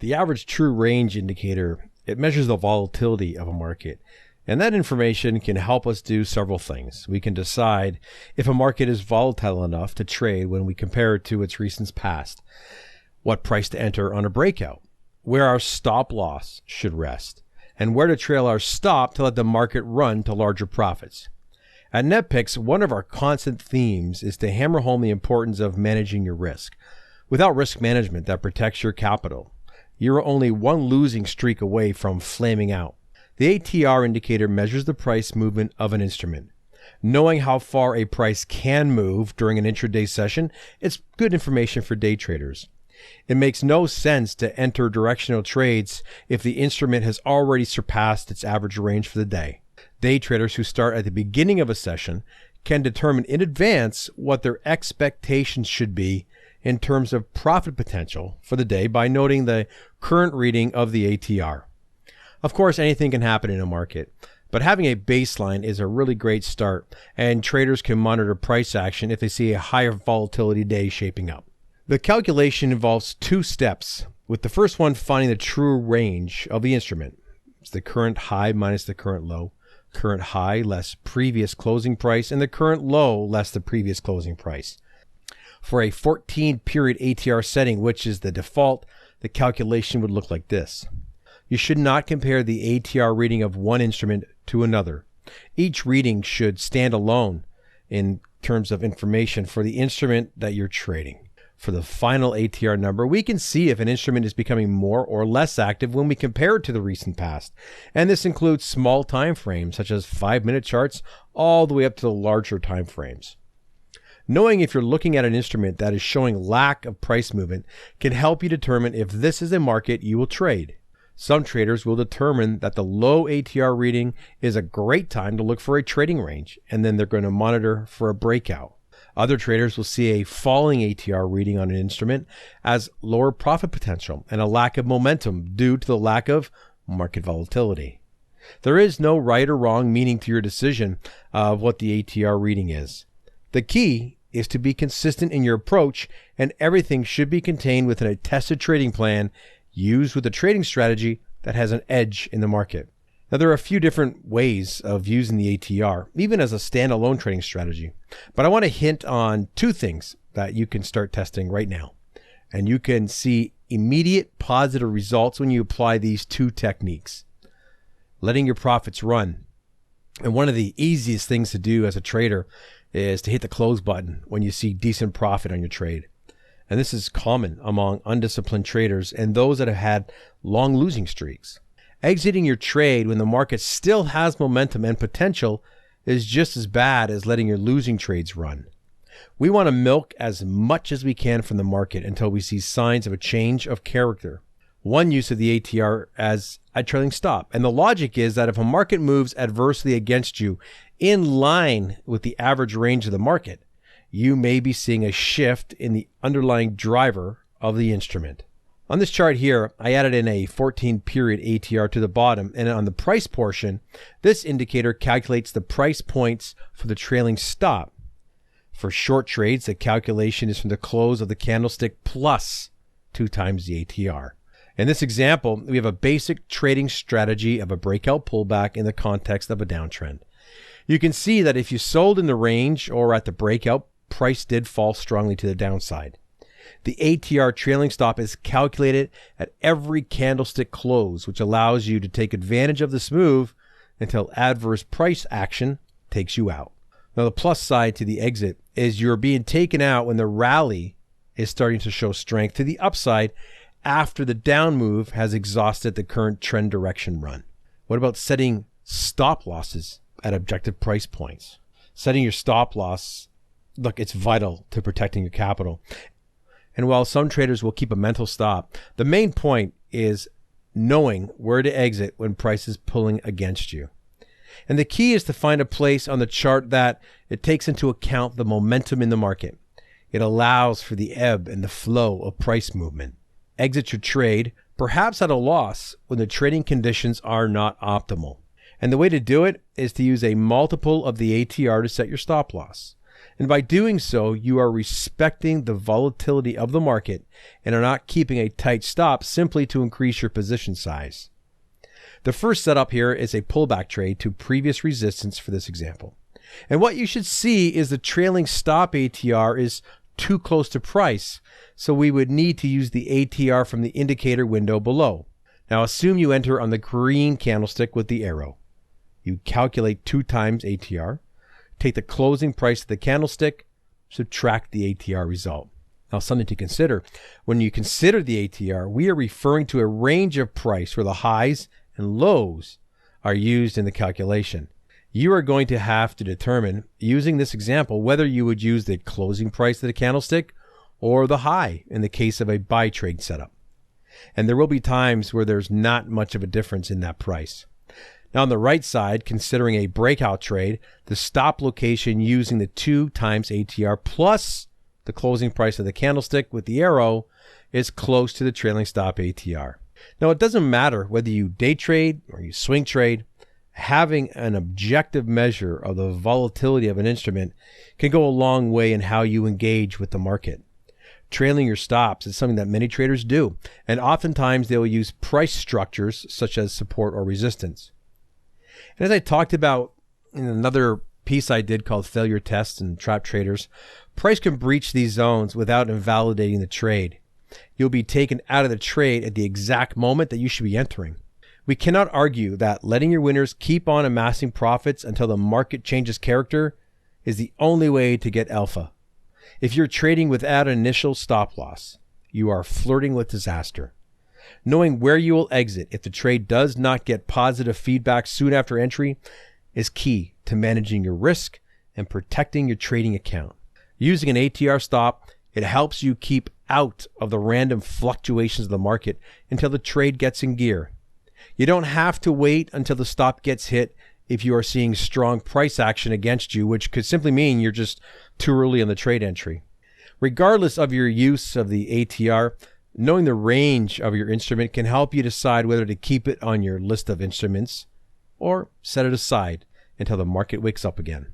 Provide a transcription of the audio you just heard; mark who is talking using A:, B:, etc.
A: The average true range indicator, it measures the volatility of a market. And that information can help us do several things. We can decide if a market is volatile enough to trade when we compare it to its recent past, what price to enter on a breakout, where our stop loss should rest, and where to trail our stop to let the market run to larger profits. At Netpicks, one of our constant themes is to hammer home the importance of managing your risk. Without risk management that protects your capital, you're only one losing streak away from flaming out. The ATR indicator measures the price movement of an instrument. Knowing how far a price can move during an intraday session, it's good information for day traders. It makes no sense to enter directional trades if the instrument has already surpassed its average range for the day. Day traders who start at the beginning of a session can determine in advance what their expectations should be in terms of profit potential for the day by noting the current reading of the ATR. Of course, anything can happen in a market, but having a baseline is a really great start, and traders can monitor price action if they see a higher volatility day shaping up. The calculation involves two steps, with the first one finding the true range of the instrument. It's the current high minus the current low, current high less previous closing price, and the current low less the previous closing price. For a 14-period ATR setting, which is the default, the calculation would look like this. You should not compare the ATR reading of one instrument to another. Each reading should stand alone in terms of information for the instrument that you're trading. For the final ATR number, we can see if an instrument is becoming more or less active when we compare it to the recent past. And this includes small time frames, such as 5-minute charts, all the way up to the larger time frames. Knowing if you're looking at an instrument that is showing lack of price movement can help you determine if this is a market you will trade. Some traders will determine that the low ATR reading is a great time to look for a trading range, and then they're going to monitor for a breakout. Other traders will see a falling ATR reading on an instrument as lower profit potential and a lack of momentum due to the lack of market volatility. There is no right or wrong meaning to your decision of what the ATR reading is. The key is to be consistent in your approach, and everything should be contained within a tested trading plan used with a trading strategy that has an edge in the market. Now, there are a few different ways of using the ATR, even as a standalone trading strategy. But I want to hint on two things that you can start testing right now. And you can see immediate positive results when you apply these two techniques. Letting your profits run. And one of the easiest things to do as a trader is to hit the close button when you see decent profit on your trade. And this is common among undisciplined traders and those that have had long losing streaks. Exiting your trade when the market still has momentum and potential is just as bad as letting your losing trades run. We want to milk as much as we can from the market until we see signs of a change of character. One use of the ATR as a trailing stop. And the logic is that if a market moves adversely against you in line with the average range of the market, you may be seeing a shift in the underlying driver of the instrument. On this chart here, I added in a 14-period ATR to the bottom, and on the price portion, this indicator calculates the price points for the trailing stop. For short trades, the calculation is from the close of the candlestick plus 2 times the ATR. In this example, we have a basic trading strategy of a breakout pullback in the context of a downtrend. You can see that if you sold in the range or at the breakout, price did fall strongly to the downside. The ATR trailing stop is calculated at every candlestick close, which allows you to take advantage of this move until adverse price action takes you out. Now, the plus side to the exit is you're being taken out when the rally is starting to show strength to the upside after the down move has exhausted the current trend direction run. What about setting stop losses at objective price points? Setting your stop loss, look, it's vital to protecting your capital. And while some traders will keep a mental stop, the main point is knowing where to exit when price is pulling against you. And the key is to find a place on the chart that it takes into account the momentum in the market. It allows for the ebb and the flow of price movement. Exit your trade, perhaps at a loss, when the trading conditions are not optimal. And the way to do it is to use a multiple of the ATR to set your stop loss. And by doing so, you are respecting the volatility of the market and are not keeping a tight stop simply to increase your position size. The first setup here is a pullback trade to previous resistance for this example. And what you should see is the trailing stop ATR is too close to price, so we would need to use the ATR from the indicator window below. Now assume you enter on the green candlestick with the arrow. You calculate 2 times ATR, take the closing price of the candlestick, subtract the ATR result. Now something to consider, when you consider the ATR, we are referring to a range of price where the highs and lows are used in the calculation. You are going to have to determine, using this example, whether you would use the closing price of the candlestick or the high in the case of a buy trade setup. And there will be times where there's not much of a difference in that price. Now on the right side, considering a breakout trade, the stop location using the 2 times ATR plus the closing price of the candlestick with the arrow is close to the trailing stop ATR. Now it doesn't matter whether you day trade or you swing trade, having an objective measure of the volatility of an instrument can go a long way in how you engage with the market. Trailing your stops is something that many traders do, and oftentimes they will use price structures such as support or resistance. And as I talked about in another piece I did called Failure Tests and Trap Traders, price can breach these zones without invalidating the trade. You'll be taken out of the trade at the exact moment that you should be entering. We cannot argue that letting your winners keep on amassing profits until the market changes character is the only way to get alpha. If you're trading without an initial stop loss, you are flirting with disaster. Knowing where you will exit if the trade does not get positive feedback soon after entry is key to managing your risk and protecting your trading account. Using an ATR stop, it helps you keep out of the random fluctuations of the market until the trade gets in gear. You don't have to wait until the stop gets hit if you are seeing strong price action against you, which could simply mean you're just too early on the trade entry. Regardless of your use of the ATR, knowing the range of your instrument can help you decide whether to keep it on your list of instruments or set it aside until the market wakes up again.